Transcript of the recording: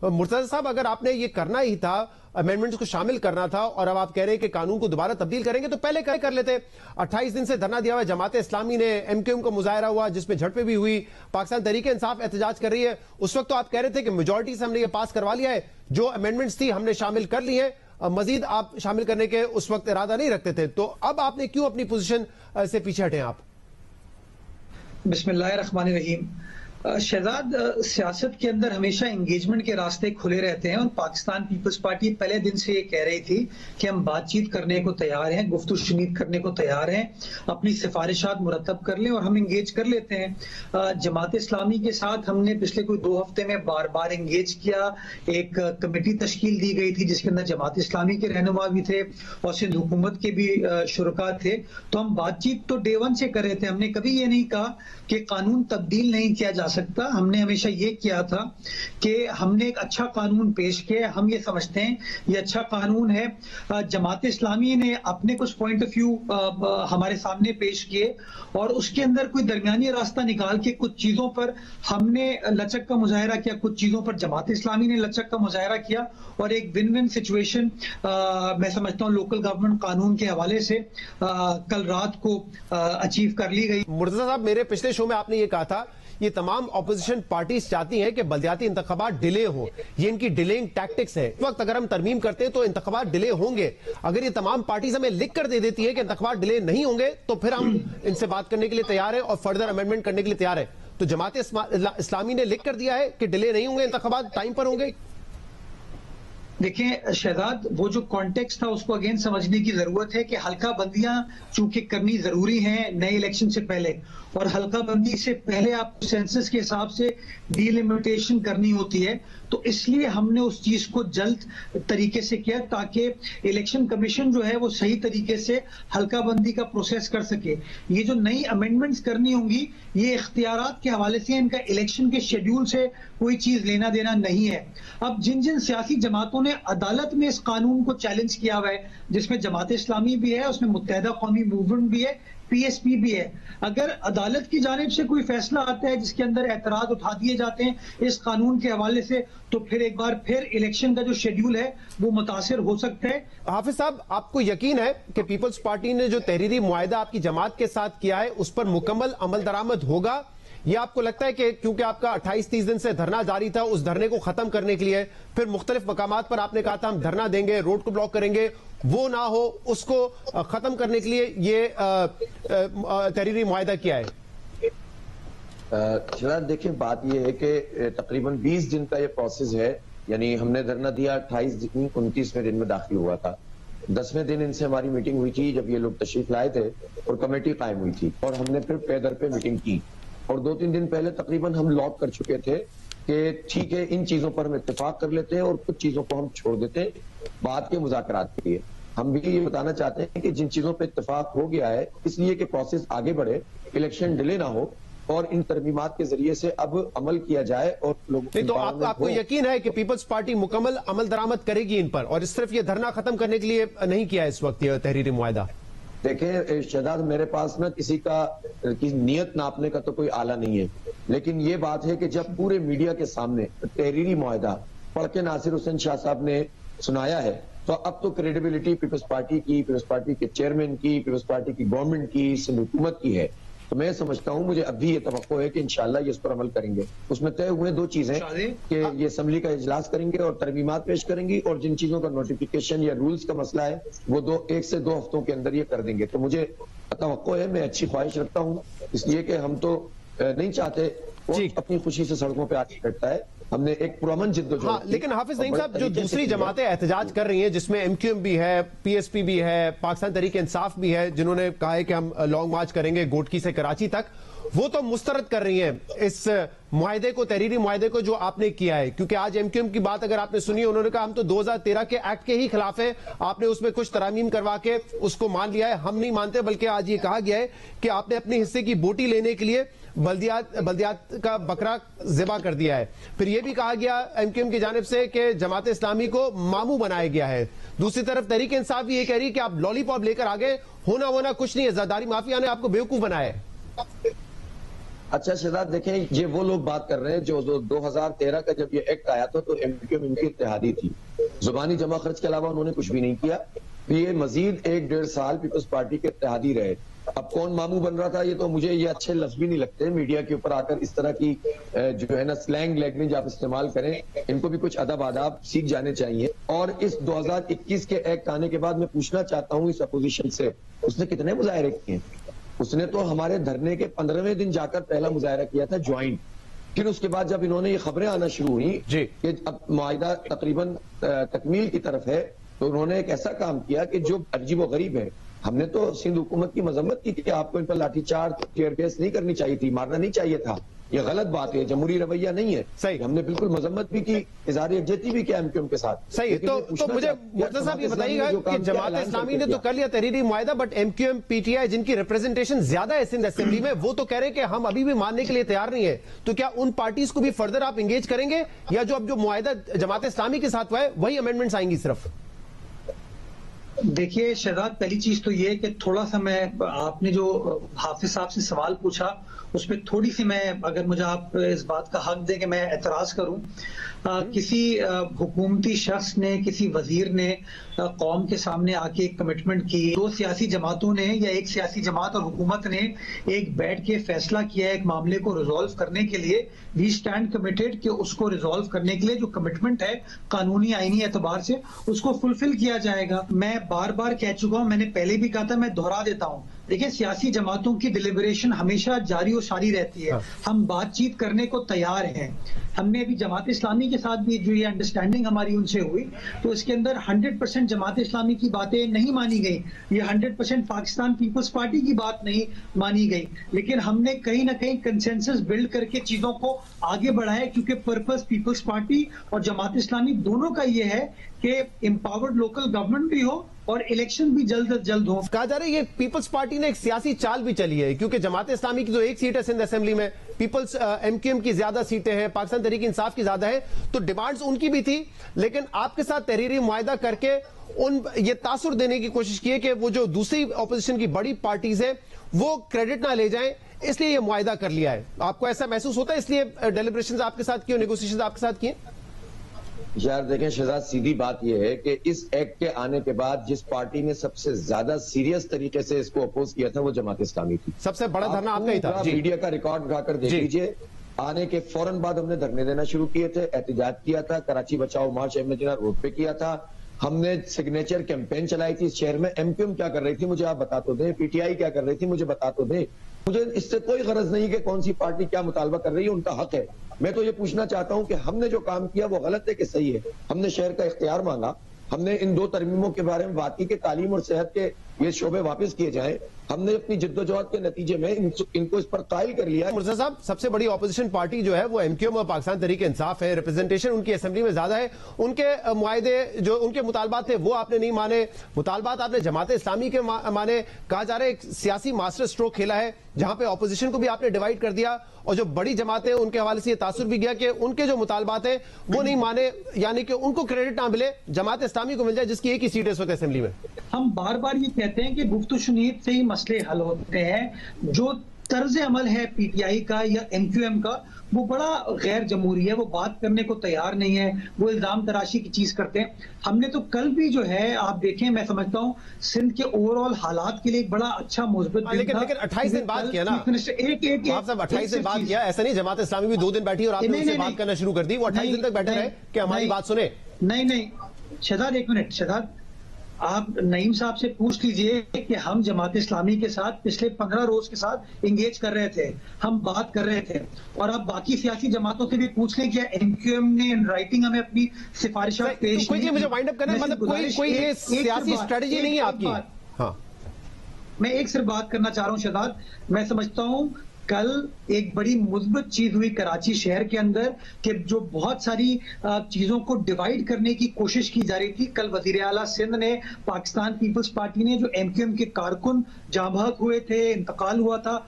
مرتضی صاحب, اگر آپ نے یہ کرنا ہی تھا, امینڈمنٹس کو شامل کرنا تھا, اور اب آپ کہہ رہے ہیں کہ قانون کو دوبارہ تبدیل کریں گے, تو پہلے کر لیتے. 28 دن سے دھرنا دیا ہوا ہے, جماعت اسلامی نے, ایم کیو ایم کا مظاہرہ ہوا جس میں جھڑپیں بھی ہوئی, پاکستان تحریک انصاف احتجاج کر رہی ہے. اس وقت تو آپ کہہ رہے تھے کہ میجورٹی سے ہم نے یہ پاس کروا لیا ہے, جو امینڈمنٹس تھی ہم نے شامل کر لی ہیں, مزید آپ شامل کرنے کے اس وقت ارادہ نہیں رکھتے تھے. تو اب آپ نے کیوں اپنی پوزیشن سے پیچھے ہٹے آپ؟ بسم اللہ الرحمن الرحیم. شہزاد, سیاست کے اندر ہمیشہ انگیجمنٹ کے راستے کھلے رہتے ہیں, اور پاکستان پیپلز پارٹی پہلے دن سے یہ کہہ رہی تھی کہ ہم بات چیت کرنے کو تیار ہیں, گفت و شنید کرنے کو تیار ہیں, اپنی سفارشات مرتب کر لیں اور ہم انگیج کر لیتے ہیں. جماعت اسلامی کے ساتھ ہم نے پچھلے کوئی 2 ہفتے میں بار بار انگیج کیا. ایک کمیٹی تشکیل دی گئی تھی جس کے اندر جماعت اسلامی کے رہنما بھی تھے اور سندھ حکومت کے بھی شرکاء تھے. تو ہم بات چیت تو ڈے 1 سے کر رہے تھے. ہم نے کبھی یہ نہیں کہا کہ قانون تبدیل نہیں کیا جا سکتا. ہم نے ہمیشہ یہ کیا تھا کہ ہم نے ایک اچھا قانون پیش کیا, ہم یہ سمجھتے ہیں یہ اچھا قانون ہے. جماعت اسلامی نے اپنے کچھ پوائنٹ آف ویو ہمارے سامنے پیش کیے, اور اس کے اندر کوئی درمیانی راستہ نکال کے کچھ چیزوں پر ہم نے لچک کا مظاہرہ کیا, کچھ چیزوں پر جماعت اسلامی نے لچک کا مظاہرہ کیا, اور ایک ون ون سچویشن میں سمجھتا ہوں لوکل گورنمنٹ قانون کے حوالے سے کل رات کو اچیو کر لی گئی. مرتضی صاحب, میرے پچھلے شو میں آپ نے یہ کہا تھا یہ تمام اپوزیشن پارٹیز چاہتی ہیں کہ بلدیاتی انتخابات ڈیلے ہوں, یہ ان کی ڈیلیئنگ ٹیکٹکس ہے. اس وقت اگر ہم ترمیم کرتے ہیں تو انتخابات ڈیلے ہوں گے. اگر یہ تمام پارٹیز ہمیں لکھ کر دے دیتی ہے کہ انتخابات ڈیلے نہیں ہوں گے, تو پھر ہم ان سے بات کرنے کے لیے تیار ہیں اور فردر امینڈمنٹ کرنے کے لیے تیار ہیں. تو جماعت اسلامی نے لکھ کر دیا ہے کہ ڈیلے نہیں ہوں گے, انتخابات ٹائم پر ہوں گے. دیکھیں شہزاد, وہ جو کانٹیکس تھا اس کو اگین سمجھنے کی ضرورت ہے کہ حلقہ بندیاں چونکہ کرنی ضروری ہیں نئے الیکشن سے پہلے, اور حلقہ بندی سے پہلے آپ کو سینسس کے حساب سے ڈیلیمیٹیشن کرنی ہوتی ہے. تو اس لیے ہم نے اس چیز کو جلد طریقے سے کیا تاکہ الیکشن کمیشن جو ہے وہ صحیح طریقے سے حلقہ بندی کا پروسیس کر سکے. یہ جو نئی امینڈمنٹس کرنی ہوں گی یہ اختیارات کے حوالے سے, ان کا الیکشن کے شیڈیول سے کوئی چیز لینا دینا نہیں ہے. اب جن سیاسی جماعتوں نے عدالت میں اس قانون کو چیلنج کیا ہوا ہے, جس میں جماعت اسلامی بھی ہے, اس میں متحدہ قومی موومنٹ بھی ہے, پی ایس پی بھی ہے, اگر عدالت کی جانب سے کوئی فیصلہ آتا ہے جس کے اندر اعتراض اٹھا دیے جاتے ہیں اس قانون کے حوالے سے, تو پھر ایک بار پھر الیکشن کا جو شیڈیول ہے وہ متاثر ہو سکتا ہے. حافظ صاحب, آپ کو یقین ہے کہ پیپلز پارٹی نے جو تحریری معاہدہ آپ کی جماعت کے ساتھ کیا ہے اس پر مکمل عمل درآمد ہوگا, یا آپ کو لگتا ہے کہ کیونکہ آپ کا 28-30 دن سے دھرنا جاری تھا, اس دھرنے کو ختم کرنے کے لیے پھر مختلف مقامات پر آپ نے کہا تھا ہم دھرنا دیں گے, روڈ کو بلاک کریں گے, وہ نہ ہو, اس کو ختم کرنے کے لیے یہ تحریری معاہدہ کیا ہے؟ شہزاد دیکھیں, بات یہ ہے کہ تقریباً 20 دن کا یہ پروسیس ہے. یعنی ہم نے دھرنا دیا 28 دن 29ویں دن میں داخل ہوا تھا. 10ویں دن ان سے ہماری میٹنگ ہوئی تھی جب یہ لوگ تشریف لائے تھے, اور کمیٹی قائم ہوئی تھی, اور ہم نے پھر پے در پہ میٹنگ کی, اور 2-3 دن پہلے تقریباً ہم لاک کر چکے تھے کہ ٹھیک ہے ان چیزوں پر ہم اتفاق کر لیتے ہیں اور کچھ چیزوں کو ہم چھوڑ دیتے ہیں بعد کے مذاکرات کے لیے. ہم بھی یہ بتانا چاہتے ہیں کہ جن چیزوں پہ اتفاق ہو گیا ہے اس لیے کہ پروسیس آگے بڑھے, الیکشن ڈیلے نہ ہو, اور ان ترمیمات کے ذریعے سے اب عمل کیا جائے. اور لوگوں تو آپ کو یقین ہے کہ پیپلز پارٹی مکمل عمل درآمد کرے گی ان پر, اور صرف یہ دھرنا ختم کرنے کے لیے نہیں کیا ہے اس وقت یہ تحریری معاہدہ؟ دیکھیں شہزاد, میرے پاس نا کسی نیت ناپنے کا تو کوئی آلہ نہیں ہے, لیکن یہ بات ہے کہ جب پورے میڈیا کے سامنے تحریری معاہدہ پڑھ کے ناصر حسین شاہ صاحب نے سنایا ہے, تو اب تو کریڈیبلٹی پیپلز پارٹی کی, پیپلز پارٹی کے چیئرمین کی, پیپلز پارٹی کی گورنمنٹ کی, سندھ حکومت کی ہے. تو میں سمجھتا ہوں, مجھے اب بھی یہ توقع ہے کہ انشاءاللہ یہ اس پر عمل کریں گے. اس میں طے ہوئے 2 چیزیں کہ یہ اسمبلی کا اجلاس کریں گے اور ترمیمات پیش کریں گی, اور جن چیزوں کا نوٹیفیکیشن یا رولز کا مسئلہ ہے وہ 1 سے 2 ہفتوں کے اندر یہ کر دیں گے. تو مجھے توقع ہے, میں اچھی خواہش رکھتا ہوں, اس لیے کہ ہم تو نہیں چاہتے وہ اپنی خوشی سے سڑکوں پہ آگے بیٹھتا ہے. ہم نے ایک پرامن جدوجہد. لیکن حافظ نعیم صاحب, جو دوسری جماعتیں احتجاج کر رہی ہیں جس میں ایم کیو ایم بھی ہے, پی ایس پی بھی ہے, پاکستان تحریک انصاف بھی ہے, جنہوں نے کہا ہے کہ ہم لانگ مارچ کریں گے گوٹکی سے کراچی تک, وہ تو مسترد کر رہی ہیں اس معاہدے کو, تحریری معاہدے کو جو آپ نے کیا ہے. کیونکہ آج ایم کیو ایم کی بات اگر آپ نے سنی, انہوں نے کہا ہم تو 2013 کے ایکٹ کے ہی خلاف ہیں, آپ نے اس میں کچھ ترامیم کروا کے اس کو مان لیا ہے. ہم نہیں مانتے, بلکہ آج یہ کہا گیا ہے کہ آپ نے اپنے حصے کی بوٹی لینے کے لیے بلدیات کا بکرا ذبح کر دیا ہے. پھر یہ بھی کہا گیا ایم کیو ایم کی جانب سے کہ جماعت اسلامی کو ماموں بنایا گیا ہے. دوسری طرف تحریک انصاف بھی یہ کہہ رہی ہے کہ آپ لالی پاپ لے کر آگے, ہونا کچھ نہیں ہے, زرداری مافیا نے آپ کو بیوقوف بنایا ہے. اچھا شہزاد دیکھیں، یہ وہ لوگ بات کر رہے ہیں جو 2013 کا جب یہ ایکٹ آیا تھا تو ایم کیو ایم کی اتحادی تھی، زبانی جمع خرچ کے علاوہ انہوں نے کچھ بھی نہیں کیا. یہ مزید 1-1.5 سال پیپلز پارٹی کے اتحادی رہے. اب کون ماموں بن رہا تھا یہ تو مجھے یہ اچھے لفظ بھی نہیں لگتے میڈیا کے اوپر آ کر اس طرح کی جو ہے نا سلینگ لینگویج آپ استعمال کریں. ان کو بھی کچھ ادب آداب سیکھ جانے چاہیے. اور اس 2021 کے ایکٹ آنے کے بعد میں پوچھنا چاہتا ہوں اس اپوزیشن سے، اس نے کتنے مظاہرے کیے؟ اس نے تو ہمارے دھرنے کے 15ویں دن جا کر پہلا مظاہرہ کیا تھا جوائنٹ. پھر اس کے بعد جب انہوں نے یہ خبریں آنا شروع ہوئی کہ اب معاہدہ تقریباً تکمیل کی طرف ہے، تو انہوں نے ایک ایسا کام کیا کہ جو عجیب و غریب ہے. ہم نے تو سندھ حکومت کی مذمت کی کہ آپ کو ان پر لاٹھی چارج ٹیئر گیس نہیں کرنی چاہیے تھی، مارنا نہیں چاہیے تھا. یہ غلط بات ہے، جمہوری رویہ نہیں ہے. صحیح، ہم نے بالکل مذمت بھی کی، اظہار یکجہتی بھی کیا ایم کیو ایم کے ساتھ. صحیح. تو مجھے مرتضی صاحب یہ بتائیے گا کہ جماعت اسلامی نے تو کر لیا تحریری معاہدہ، but M Q M P T I جن کی ریپرزنٹیشن زیادہ ہے سندھ اسمبلی میں، وہ تو کہہ رہے ہیں کہ ہم ابھی بھی ماننے کے لیے تیار نہیں ہے. تو کیا ان پارٹیز کو بھی فردر آپ انگیج کریں گے، یا جو اب جو معاہدہ جماعت اسلامی کے ساتھ ہوا ہے وہی امینڈمنٹس آئیں گی صرف؟ دیکھیے شہزاد، پہلی چیز تو یہ کہ تھوڑا سا میں آپ نے جو حافظ صاحب سے سوال پوچھا اس پہ تھوڑی سی میں، اگر مجھے آپ اس بات کا حق دیں کہ میں اعتراض کروں. کسی حکومتی شخص نے، کسی وزیر نے قوم کے سامنے آ کے ایک کمٹمنٹ کی، دو سیاسی جماعتوں نے یا ایک سیاسی جماعت اور حکومت نے ایک بیٹھ کے فیصلہ کیا ہے ایک معاملے کو ریزالو کرنے کے لیے. وی اسٹینڈ کمیٹڈ کہ اس کو ریزالو کرنے کے لیے جو کمٹمنٹ ہے قانونی آئینی اعتبار سے اس کو فلفل کیا جائے گا. میں بار بار کہہ چکا ہوں، میں نے پہلے بھی کہا تھا، میں دہرا دیتا ہوں. دیکھیں، سیاسی جماعتوں کی ڈیلیبریشن ہمیشہ جاری و ساری رہتی ہے. ہم بات چیت کرنے کو تیار ہیں. ہم نے ابھی جماعت اسلامی کے ساتھ بھی جو یہ انڈرسٹینڈنگ ہماری ان سے ہوئی تو اس کے اندر 100% جماعت اسلامی کی باتیں نہیں مانی گئی، یہ 100% پاکستان پیپلز پارٹی کی بات نہیں مانی گئی. لیکن ہم نے کہیں نہ کہیں کنسنسس بلڈ کر کے چیزوں کو آگے بڑھایا، کیونکہ پرپس پیپلز پارٹی اور جماعت اسلامی دونوں کا یہ ہے کہ امپاورڈ لوکل گورنمنٹ بھی ہو اور الیکشن بھی جلد از جلد ہو. کہا جا رہا ہے یہ پیپلز پارٹی نے ایک سیاسی چال بھی چلی ہے، کیونکہ جماعت اسلامی کی جو ایک سیٹ ہے سندھ اسمبلی میں، پیپلز ایم کیو ایم کی زیادہ سیٹیں ہیں، پاکستان تحریک انصاف کی زیادہ ہیں، تو ڈیمانڈز ان کی بھی تھی. لیکن آپ کے ساتھ تحریری معاہدہ کر کے یہ تاثر دینے کی کوشش کی ہے کہ وہ جو دوسری اپوزیشن کی بڑی پارٹیز ہیں وہ کریڈٹ نہ لے جائیں، اس لیے یہ معاہدہ کر لیا ہے. آپ کو ایسا محسوس ہوتا ہے اس لیے ڈیلیبریشنز آپ کے ساتھ کی اور نیگوسیشنز آپ کے ساتھ کی؟ یار دیکھیں شہزاد، سیدھی بات یہ ہے کہ اس ایکٹ کے آنے کے بعد جس پارٹی نے سب سے زیادہ سیریس طریقے سے اس کو اپوز کیا تھا وہ جماعت اسلامی تھی. سب سے بڑا دھرنا آپ کا ہی تھا. میڈیا کا ریکارڈ اٹھا کر دیکھ لیجئے، آنے کے فوراً بعد ہم نے دھرنے دینا شروع کیے تھے، احتجاج کیا تھا، کراچی بچاؤ مارچ احمدیہ روڈ پہ کیا تھا، ہم نے سگنیچر کیمپین چلائی تھی اس شہر میں. ایم کیو ایم کیا کر رہی تھی مجھے آپ بتا تو دیں، پی ٹی آئی کیا کر رہی تھی مجھے بتا تو دیں. مجھے اس سے کوئی غرض نہیں کہ کون سی پارٹی کیا مطالبہ کر رہی ہے، ان کا حق ہے. میں تو یہ پوچھنا چاہتا ہوں کہ ہم نے جو کام کیا وہ غلط ہے کہ صحیح ہے. ہم نے شہر کا اختیار مانگا، ہم نے ان 2 ترمیموں کے بارے میں بات کی کہ تعلیم اور صحت کے یہ شعبے واپس کیے جائیں. ہم نے اپنی جدوجہد کے نتیجے میں ان کو اس پر قائل کر لیا. مرزا صاحب، سب سے بڑی اپوزیشن پارٹی جو ہے وہ ایم کیو ایم اور پاکستان تحریک انصاف ہے، ریپرزنٹیشن ان کی اسمبلی میں زیادہ ہے. ان کے معاہدے جو ان کے مطالبات تھے وہ آپ نے نہیں مانے، مطالبات آپ نے جماعت اسلامی کے مانے. کہا جا رہا ہے ایک سیاسی ماسٹر سٹروک کھیلا ہے جہاں پہ اپوزیشن کو بھی آپ نے ڈیوائیڈ کر دیا، اور جو بڑی جماعتیں ان کے حوالے سے یہ تاثر بھی گیا کہ ان کے جو مطالبات ہیں وہ نہیں مانے، یعنی کہ ان کو کریڈٹ نہ ملے، جماعت اسلامی کو مل جائے جس کی ایک ہی سیٹ ہے اس وقت اسمبلی میں. ہم بار بار یہ کہتے ہیں کہ گفت و شنید سے ہی مسئلے حل ہوتے ہیں. جو طرز عمل ہے پی ٹی آئی کا یا ایم کیو ایم کا وہ بڑا غیر جمہوری ہے، وہ بات کرنے کو تیار نہیں ہے، وہ الزام تراشی کی چیز کرتے ہیں. ہم نے تو کل بھی جو ہے آپ دیکھیں، میں سمجھتا ہوں سندھ کے اوور آل حالات کے لیے ایک بڑا اچھا مثبت دن تھا. لیکن 28 دن بعد کیا نا آپ صاحب، 28 دن بعد کیا، ایسا نہیں جماعت اسلامی بھی 2 دن بیٹھی اور آپ نے ان سے بات کرنا شروع کر دی. وہ 28 دن تک بیٹھے رہے کہ ہماری بات سنیں. نہیں شہزاد، ایک منٹ شہزاد، آپ نعیم صاحب سے پوچھ لیجئے کہ ہم جماعت اسلامی کے ساتھ پچھلے 15 روز کے ساتھ انگیج کر رہے تھے، ہم بات کر رہے تھے. اور آپ باقی سیاسی جماعتوں سے بھی پوچھ لیں کہ ایم کیو ایم نے ان رائٹنگ ہمیں اپنی سفارشات پیش کی. مجھے وائنڈ اپ کرنا ہے، مطلب کوئی سیاسی اسٹریٹجی نہیں ہے آپ کی. ہاں، میں ایک صرف بات کرنا چاہ رہا ہوں شہزاد. میں سمجھتا ہوں کل ایک بڑی مثبت چیز ہوئی کراچی شہر کے اندر کہ جو بہت ساری چیزوں کو ڈیوائیڈ کرنے کی کوشش کی جا رہی تھی. کل وزیر اعلیٰ سندھ نے، پاکستان پیپلز پارٹی نے، جو ایم کیو ایم کے کارکن جاں بحق ہوئے تھے، انتقال ہوا تھا،